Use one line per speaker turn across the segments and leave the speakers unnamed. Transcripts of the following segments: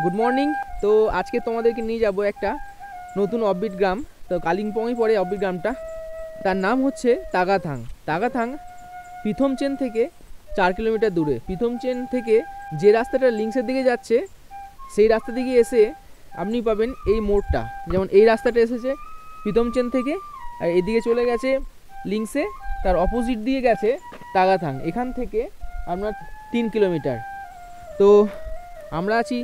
Good morning. তো আজকে তোমাদেরকে নিয়ে যাব একটা নতুন অফবিট গ্রাম। তো কালিম্পংয়ে পড়ে অফবিট গ্রামটা, তার নাম হচ্ছে তাগাথাং। তাগাথাং প্রথমচেন থেকে 4 কিলোমিটার দূরে। প্রথমচেন থেকে যে রাস্তাটা লিংসের দিকে যাচ্ছে সেই রাস্তা দিকে এসে আপনি পাবেন এই মোড়টা। যেমন এই রাস্তাটা এসেছে প্রথমচেন থেকে, আর এদিকে চলে গেছে লিংসে, তার অপোজিট দিয়ে গেছে তাগাথাং। এখান থেকে আপনার 3 কিলোমিটার। তো আমরা আছি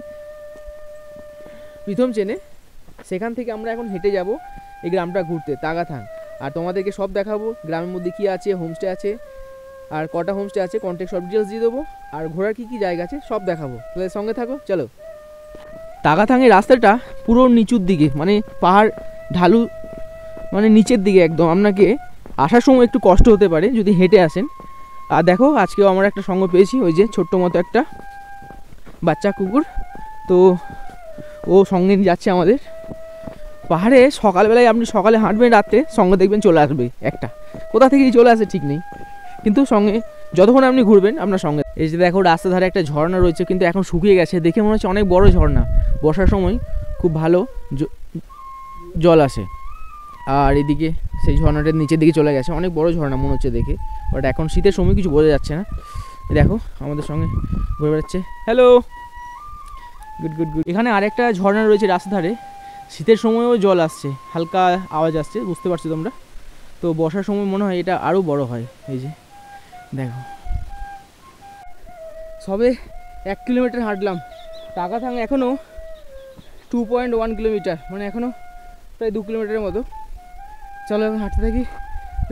প্রথমচেনে, সেখান থেকে আমরা এখন হেঁটে যাব এই গ্রামটা ঘুরতে, তাগাথাং। আর তোমাদেরকে সব দেখাবো, গ্রামের মধ্যে কী আছে, হোমস্টে আছে, আর কটা হোমস্টে আছে, কন্ট্যাক্ট সব ডিটেলস দিয়ে দেবো, আর ঘোরার কী কী জায়গা আছে সব দেখাবো। তোদের সঙ্গে থাকো, চলো। তাগাথাংয়ের রাস্তাটা পুরো নিচুর দিকে, মানে পাহাড় ঢালু, মানে নিচের দিকে একদম। আপনাকে আসার সময় একটু কষ্ট হতে পারে যদি হেঁটে আসেন। আর দেখো আজকেও আমরা একটা সঙ্গ পেয়েছি, ওই যে ছোট্ট মতো একটা বাচ্চা কুকুর। তো ও সঙ্গে যাচ্ছে আমাদের। পাহাড়ে সকালবেলায় আপনি সকালে হাঁটবেন, রাত্রে সঙ্গে দেখবেন চলে আসবে একটা, কোথা থেকেই চলে আসে ঠিক নেই, কিন্তু সঙ্গে যতক্ষণ আপনি ঘুরবেন আপনার সঙ্গে। এই যে দেখো রাস্তার ধারে একটা ঝর্ণা রয়েছে, কিন্তু এখন শুকিয়ে গেছে, দেখে মনে হচ্ছে অনেক বড় ঝর্ণা। বর্ষার সময় খুব ভালো জল আসে। আর এদিকে সেই ঝর্ণাটার নিচের দিকে চলে গেছে, অনেক বড় ঝর্ণা মনে হচ্ছে দেখে, বাট এখন শীতের সময় কিছু বোঝা যাচ্ছে না। দেখো আমাদের সঙ্গে ঘুরে বেড়াচ্ছে। Hello, good good good. এখানে আরেকটা ঝর্ণা রয়েছে রাস্তার ধারে, শীতের সময়ও জল আসছে, হালকা আওয়াজ আসছে, বুঝতে পারছো তোমরা। তো বর্ষার সময় মনে হয় এটা আরও বড় হয়। এই যে দেখো, সবে 1 কিলোমিটার হাঁটলাম। তাগাথাং এখনও 2.1 কিলোমিটার, মানে এখনও প্রায় 2 কিলোমিটারের মতো। চলো এখন হাঁটতে থাকি,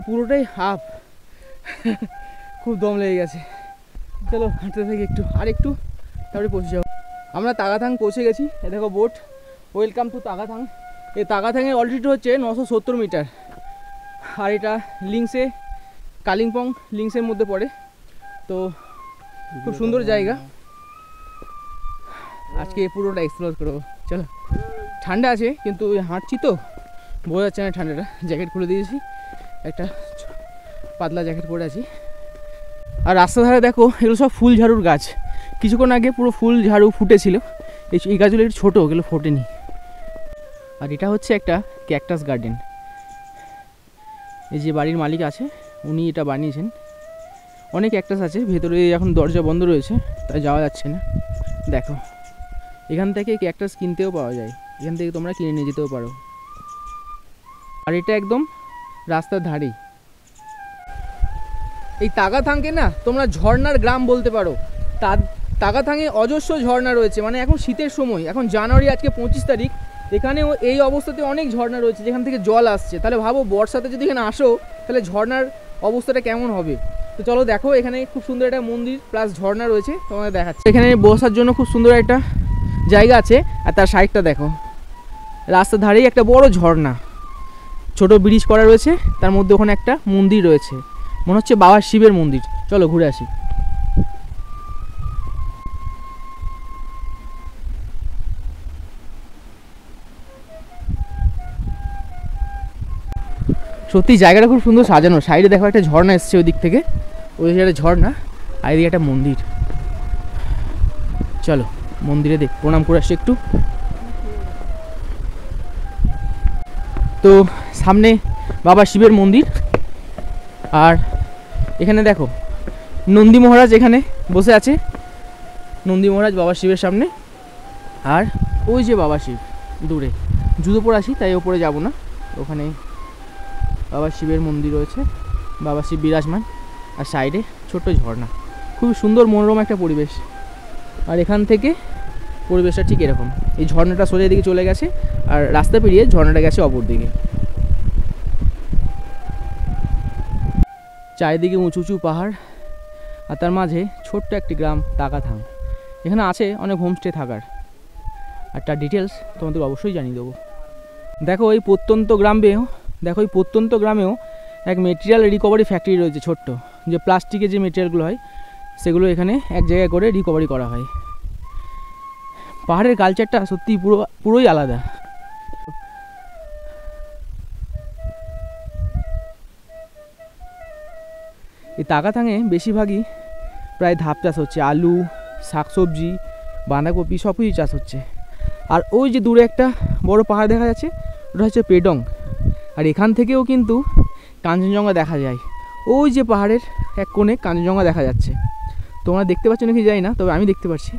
পুরোটাই হাফ, খুব দম লেগে গেছে। চলো হাঁটতে থাকি একটু, আর একটু, তারপরে পৌঁছে যাবো। আমরা তাগাথাং পৌঁছে গেছি। এ দেখো বোট, ওয়েলকাম টু তাগাথাং। এই তাগাথাংয়ের অল্টিটিউড হচ্ছে 970 মিটার, আর এটা লিংসে, কালিম্পং লিংসের মধ্যে পড়ে। তো খুব সুন্দর জায়গা, আজকে পুরোটা এক্সপ্লোর করবো। চলো, ঠান্ডা আছে কিন্তু হাঁটছি তো বোঝা যাচ্ছে না ঠান্ডাটা। জ্যাকেট খুলে দিয়েছি, একটা পাতলা জ্যাকেট পরে আছি। আর রাস্তা ধারে দেখো এগুলো সব ফুল ঝাড়ুর গাছ। কিছুক্ষণ আগে পুরো ফুল ঝাড়ু ফুটেছিল, এই গাছগুলো একটু ছোটো, ওগুলো ফোটেনি। আর এটা হচ্ছে একটা ক্যাকটাস গার্ডেন। এই যে বাড়ির মালিক আছে উনি এটা বানিয়েছেন। অনেক ক্যাকটাস আছে ভেতরে, এখন দরজা বন্ধ রয়েছে তাই যাওয়া যাচ্ছে না। দেখো এখান থেকে ক্যাকটাস কিনতেও পাওয়া যায়, এখান থেকে তোমরা কিনে নিয়ে যেতেও পারো। আর এটা একদম রাস্তার ধারেই। এই তাগাথাংকে না তোমরা ঝর্ণার গ্রাম বলতে পারো। তাগাথাংয়ে অজস্র ঝর্ণা রয়েছে, মানে এখন শীতের সময়, এখন জানুয়ারি, আজকে 25 তারিখ, এখানেও এই অবস্থাতে অনেক ঝর্ণা রয়েছে যেখান থেকে জল আসছে। তাহলে ভাবো বর্ষাতে যদি এখানে আসো তাহলে ঝর্ণার অবস্থাটা কেমন হবে। তো চলো দেখো, এখানে খুব সুন্দর একটা মন্দির প্লাস ঝর্ণা রয়েছে, তোমাদের দেখাচ্ছে। এখানে বসার জন্য খুব সুন্দর একটা জায়গা আছে। আর তার সাইডটা দেখো, রাস্তার ধারেই একটা বড় ঝর্ণা, ছোট ব্রিজ করা রয়েছে, তার মধ্যে ওখানে একটা মন্দির রয়েছে, মনে হচ্ছে বাবা শিবের মন্দির। চলো ঘুরে আসি। সত্যি জায়গাটা খুব সুন্দর সাজানো। সাইডে দেখো একটা ঝর্ণা এসছে ওই দিক থেকে, ওই দিকে একটা ঝর্ণা, আর এদিকে একটা মন্দির। চলো মন্দিরে দেখ, প্রণাম করে আসছি একটু। তো সামনে বাবা শিবের মন্দির, আর এখানে দেখো নন্দী মহারাজ এখানে বসে আছে, নন্দী মহারাজ বাবা শিবের সামনে। আর ওই যে বাবা শিব দূরে, জুতো পরে আসি তাই ওপরে যাব না, ওখানে বাবা শিবের মন্দির রয়েছে, বাবা শিব বিরাজমান, আর সাইডে ছোট্ট ঝর্ণা, খুব সুন্দর মনোরম একটা পরিবেশ। আর এখান থেকে পরিবেশটা ঠিক এরকম, এই ঝর্ণাটা সোজা দিকে চলে গেছে, আর রাস্তা পেরিয়ে ঝর্ণাটা গেছে অপর দিকে। চারিদিকে উঁচু উঁচু পাহাড়, আর তার মাঝে ছোট্ট একটি গ্রাম তাগাথাং। এখানে আছে অনেক হোমস্টে থাকার, আর তার ডিটেলস তোমাদের অবশ্যই জানিয়ে দেবো। দেখো এই প্রত্যন্ত গ্রামেও এক মেটেরিয়াল রিকভারি ফ্যাক্টরি রয়েছে ছোট্ট, যে প্লাস্টিকের যে মেটেরিয়ালগুলো হয় সেগুলো এখানে এক জায়গায় করে রিকভারি করা হয়। পাহাড়ের কালচারটা সত্যি পুরোই আলাদা। এই তাগাথাংয়ে বেশিরভাগই প্রায় ধাপ চাষ হচ্ছে, আলু, শাকসবজি, বাঁধাকপি সব কিছুই চাষ হচ্ছে। আর ওই যে দূরে একটা বড় পাহাড় দেখা যাচ্ছে, ওটা হচ্ছে পেডং। আর এখান থেকেও কিন্তু কাঞ্চনজঙ্ঘা দেখা যায়। ওই যে পাহাড়ের এক কোণে কাঞ্চনজঙ্ঘা দেখা যাচ্ছে। তোমরা দেখতে পাচ্ছ নাকি জানি না, তবে আমি দেখতে পাচ্ছি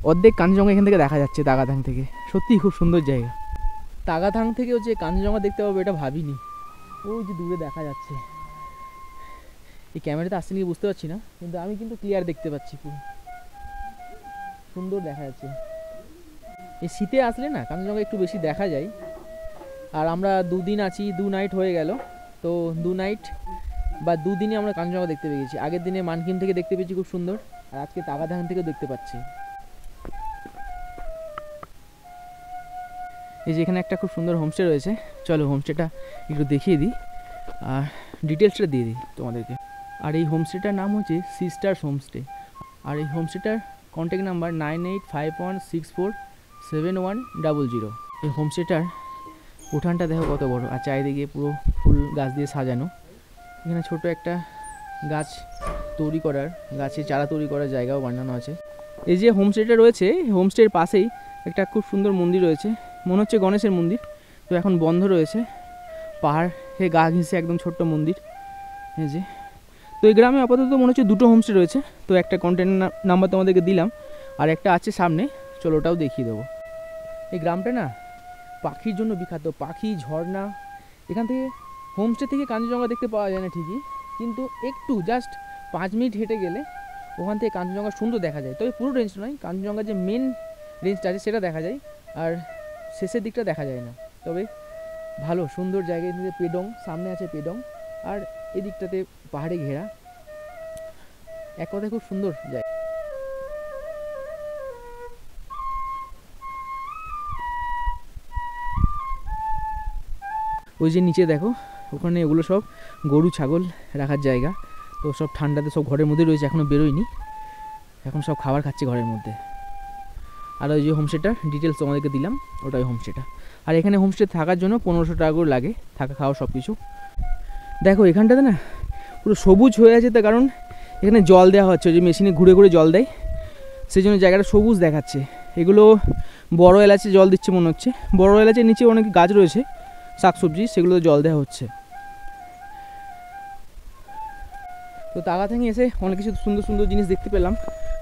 অর্ধেক কাঞ্চনজঙ্ঘা এখান থেকে দেখা যাচ্ছে তাগাথাং থেকে। সত্যিই খুব সুন্দর জায়গা। তাগাথাং থেকেও যে কাঞ্চনজঙ্ঘা দেখতে পাবো এটা ভাবিনি। ওই যে দূরে দেখা যাচ্ছে, এই ক্যামেরাতে আসছে নাকি বুঝতে পারছি না, কিন্তু আমি কিন্তু ক্লিয়ার দেখতে পাচ্ছি, পুরো সুন্দর দেখা যাচ্ছে। এই শীতে আসলে না কাঞ্চনজঙ্ঘা একটু বেশি দেখা যায়। আর আমরা 2 দিন আছি, 2 নাইট হয়ে গেল। তো 2 নাইট বা 2 দিনে আমরা কাঞ্চনজঙ্ঘা দেখতে পেয়েছি। আগের দিনে মানকিন থেকে দেখতে পেয়েছি খুব সুন্দর, আর আজকে তাগাথাং থেকেও দেখতে পাচ্ছি। এই যে এখানে একটা খুব সুন্দর হোমস্টে রয়েছে, চলো হোমস্টেটা একটু দেখিয়ে দিই আর ডিটেলসটা দিয়ে দিই তোমাদেরকে। আর এই হোমস্টেটার নাম হচ্ছে সিস্টার্স হোমস্টে। আর এই হোমস্টেটার কন্ট্যাক্ট নাম্বার 9851647100। এই হোমস্টেটার উঠানটা দেখো কত বড়, আর চারিদিকে পুরো ফুল গাছ দিয়ে সাজানো। এখানে ছোট একটা গাছ তৈরি করার, গাছের চারা তৈরি করার জায়গাও বানানো আছে। এই যে হোমস্টেটা রয়েছে, হোমস্টের পাশেই একটা খুব সুন্দর মন্দির রয়েছে, মনে হচ্ছে গণেশের মন্দির, তো এখন বন্ধ রয়েছে। পাহাড়ে গা ঘেঁষে একদম ছোট্ট মন্দির। এই যে, তো এই গ্রামে আপাতত মনে হচ্ছে 2টো হোমস্টে রয়েছে। তো একটা কন্ট্যাক্ট নাম্বার তোমাদেরকে দিলাম, আর একটা আছে সামনে, চলো ওটাও দেখিয়ে দেবো। এই গ্রামটা না পাখির জন্য বিখ্যাত, পাখি, ঝর্ণা। এখান থেকে হোমস্টে থেকে কাঞ্চনজঙ্ঘা দেখতে পাওয়া যায় না ঠিকই, কিন্তু একটু জাস্ট 5 মিনিট হেঁটে গেলে ওখান থেকে কাঞ্চনজঙ্ঘা সুন্দর দেখা যায়। তবে পুরো রেঞ্জ নয়, কাঞ্চনজঙ্ঘার যে মেন রেঞ্জটা আছে সেটা দেখা যায়, আর শেষের দিকটা দেখা যায় না। তবে ভালো সুন্দর জায়গা। এদিকে পেডং, সামনে আছে পেডং, আর এদিকটাতে পাহাড়ে ঘেরা, এক কথায় খুব সুন্দর জায়গা। ওই যে নিচে দেখো, ওখানে ওগুলো সব গরু ছাগল রাখার জায়গা। তো সব ঠান্ডাতে সব ঘরের মধ্যে রয়েছে, এখনও বেরোয়নি, এখন সব খাবার খাচ্ছে ঘরের মধ্যে। আর ওই যে হোমস্টেটার ডিটেলস তোমাদেরকে দিলাম, ওটাই হোমস্টেটা। আর এখানে হোমস্টে থাকার জন্য 1500 টাকা করে লাগে, থাকা খাওয়া সব কিছু। দেখো এখানটাতে না পুরো সবুজ হয়ে আছে, তার কারণ এখানে জল দেওয়া হচ্ছে, ওই যে মেশিনে ঘুরে ঘুরে জল দেয়, সেই জন্য জায়গাটা সবুজ দেখাচ্ছে। এগুলো বড় এলাচে জল দিচ্ছে মনে হচ্ছে, বড় এলাচের নিচে অনেক গাছ রয়েছে শাকসবজি, সেগুলোতে জল দেওয়া হচ্ছে। তো তাগাথাঙে এসে অনেক কিছু সুন্দর সুন্দর জিনিস দেখতে পেলাম।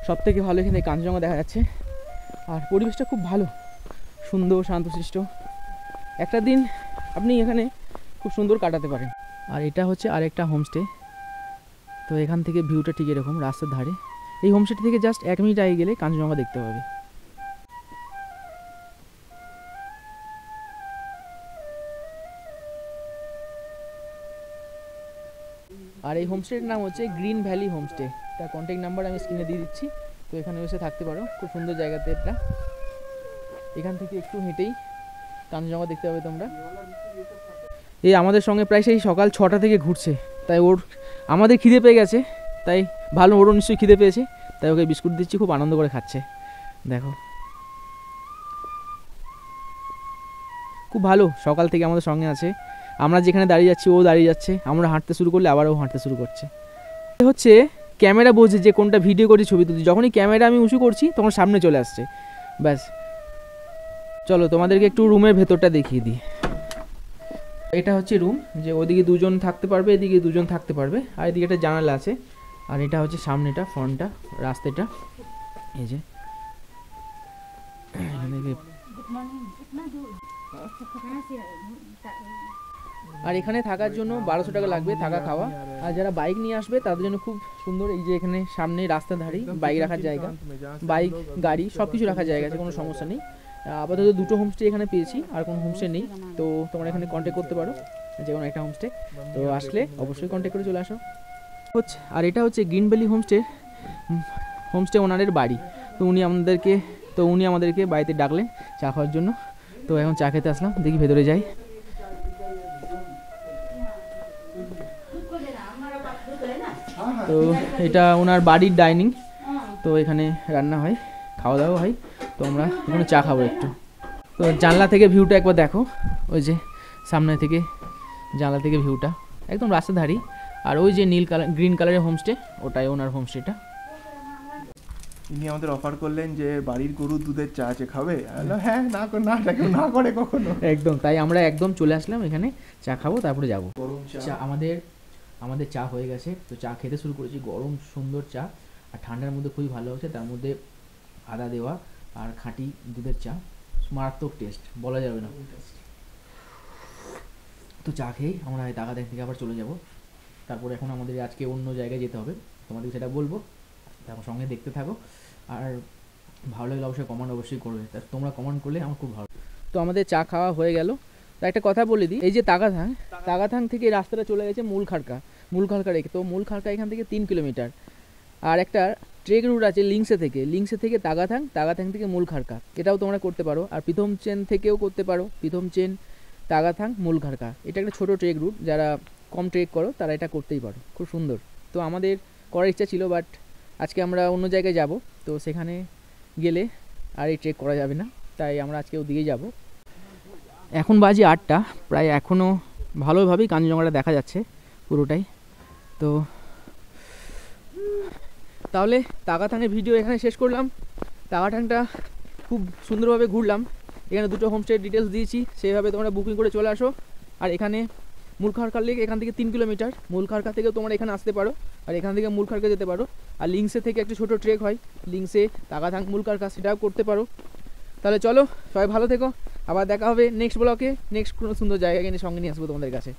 সব থেকে ভালো এখানে কাঞ্চনজঙ্ঘা দেখা যাচ্ছে, আর পরিবেশটা খুব ভালো, সুন্দর শান্তশিষ্ট। একটা দিন আপনি এখানে খুব সুন্দর কাটাতে পারেন। আর এটা হচ্ছে আরেকটা হোমস্টে। তো এখান থেকে ভিউটা ঠিক এরকম রাস্তার ধারে। এই হোমস্টে থেকে জাস্ট 1 মিনিট আগে গেলে কাঞ্চনজঙ্ঘা দেখতে পাবে। আর এই হোমস্টের নাম হচ্ছে গ্রিন ভ্যালি হোমস্টে। তার কন্ট্যাক্ট নাম্বার আমি স্ক্রিনে দিয়ে দিচ্ছি, তো এখানে এসে থাকতে পারো। খুব সুন্দর জায়গাতে এটা, এখান থেকে একটু হেঁটেই কাঞ্চনজঙ্ঘা দেখতে পাবে তোমরা। এই আমাদের সঙ্গে প্রায় সেই সকাল 6টা থেকে ঘুরছে, তাই ওর আমাদের খিদে পেয়ে গেছে, তাই ভালো, ওরও নিশ্চয়ই খিদে পেয়েছে, তাই ওকে বিস্কুট দিচ্ছি, খুব আনন্দ করে খাচ্ছে। দেখো খুব ভালো, সকাল থেকে আমাদের সঙ্গে আছে। আমরা যেখানে দাঁড়িয়ে যাচ্ছি ও দাঁড়িয়ে যাচ্ছে, আমরা হাঁটতে শুরু করলে আবার ও হাঁটতে শুরু করছে। হচ্ছে ক্যামেরা বোঝে যে কোনটা ভিডিও করে ছবি তুলছি, যখনই ক্যামেরা আমি উঁচু করছি তখন সামনে চলে আসছে, ব্যাস। চলো তোমাদেরকে একটু রুমের ভেতরটা দেখিয়ে দিই। এটা হচ্ছে রুম, যে ওদিকে 2জন থাকতে পারবে, এদিকে 2জন থাকতে পারবে, আর এদিকে একটা জানালা আছে। আর এটা হচ্ছে সামনেটা, ফ্রন্টটা, রাস্তাটা। এই যে আর এখানে থাকার জন্য 1200 টাকা লাগবে, থাকা খাওয়া। আর যারা বাইক নিয়ে আসবে তাদের জন্য খুব সুন্দর, এই যে এখানে সামনে রাস্তার ধারেই বাইক রাখার জায়গা, বাইক গাড়ি সব কিছু রাখার জায়গা আছে, কোনো সমস্যা নেই। আপাতত 2টো হোমস্টে এখানে পেয়েছি, আর কোনো হোমস্টে নেই। তো তোমরা এখানে কন্ট্যাক্ট করতে পারো, যে কোনো একটা হোমস্টে। তো আসলে অবশ্যই কন্ট্যাক্ট করে চলে আসো। আর এটা হচ্ছে গ্রিন ভ্যালি হোমস্টে ওনারের বাড়ি। তো উনি আমাদেরকে বাড়িতে ডাকলেন চা খাওয়ার জন্য। তো এখন চা খেতে আসলাম, দেখি ভেতরে যাই। তো এটা ওনার বাড়ির ডাইনিং, তো এখানে রান্না হয়, খাওয়া দাওয়া হয়। তো আমরা এখানে চা খাবো একটু। তো জানলা থেকে ভিউটা একবার দেখো, ওই যে সামনে থেকে জানলা থেকে ভিউটা একদম রাস্তার ধারেই। আর ওই যে নীল কালার গ্রিন কালারের হোমস্টে, ওটাই ওনার হোমস্টেটা।
ইনি আমাদের অফার করলেন যে বাড়ির গরুর দুধের চা আছে, খাবে? হ্যাঁ, না এটা কেউ না করে কখনো।
একদম, তাই আমরা একদম চলে আসলাম এখানে, চা খাবো তারপরে যাবো।
গরম চা।
চা আমাদের চা হয়ে গেছে, তো চা খেতে শুরু করেছি। গরম সুন্দর চা, আর ঠান্ডার মধ্যে খুবই ভালো হচ্ছে। তার মধ্যে আদা দেওয়া আর খাঁটি দুধের চা, মারাত্মক টেস্ট, বলা যাবে না। তো চা খেয়েই আমরা এই তাগাদাং থেকে আবার চলে যাব। তারপরে এখন আমাদের আজকে অন্য জায়গায় যেতে হবে, তোমাদের সেটা বলবো, তারপর সঙ্গে দেখতে থাকো। আর ভালো লাগলে অবশ্যই কমেন্ট অবশ্যই করবে, তা তোমরা কমেন্ট করলে আমার খুব ভালো। তো আমাদের চা খাওয়া হয়ে গেল। তা একটা কথা বলে দিই, এই যে তাগাথাং থেকে রাস্তাটা চলে গেছে মূল খালকা রেখে। তো মূল খালকা এখান থেকে 3 কিলোমিটার। আর একটা ট্রেক রুট আছে লিংসে থেকে তাগাথাং থেকে মূল খালকা, এটাও তোমরা করতে পারো। আর প্রথম চেন থেকেও করতে পারো, প্রথম চেন তাগাথাং মূল খালকা। এটা একটা ছোটো ট্রেক রুট, যারা কম ট্রেক করো তারা এটা করতেই পারো, খুব সুন্দর। তো আমাদের করার ইচ্ছা ছিল, বাট আজকে আমরা অন্য জায়গায় যাব, তো সেখানে গেলে আর এই ট্রেক করা যাবে না, তাই আমরা আজকে ওদিকেই যাব। এখন বাজে 8টা প্রায়, এখনও ভালোভাবেই কাঞ্চনজঙ্ঘাটা দেখা যাচ্ছে পুরোটাই। তো তাহলে তাগাথাংয়ের ভিডিও এখানে শেষ করলাম। তাগাথাংটা খুব সুন্দরভাবে ঘুরলাম, এখানে দুটো হোমস্টের ডিটেলস দিয়েছি, সেইভাবে তোমরা বুকিং করে চলে আসো। আর এখানে মূলখারকার লেক এখান থেকে 3 কিলোমিটার, মূলখারকা থেকেও তোমরা এখানে আসতে পারো, আর এখান থেকে মূলখারকা যেতে পারো। আর লিংসে থেকে একটা ছোটো ট্রেক হয়, লিংসে তাগাথাং মূলখারকা, সেটাও করতে পারো। তাহলে চলো, সবাই ভালো থেকো, আবার দেখা হবে নেক্সট ব্লকে, নেক্সট কোনো সুন্দর জায়গা কিনে সঙ্গে নিয়ে আসবো তোমাদের কাছে।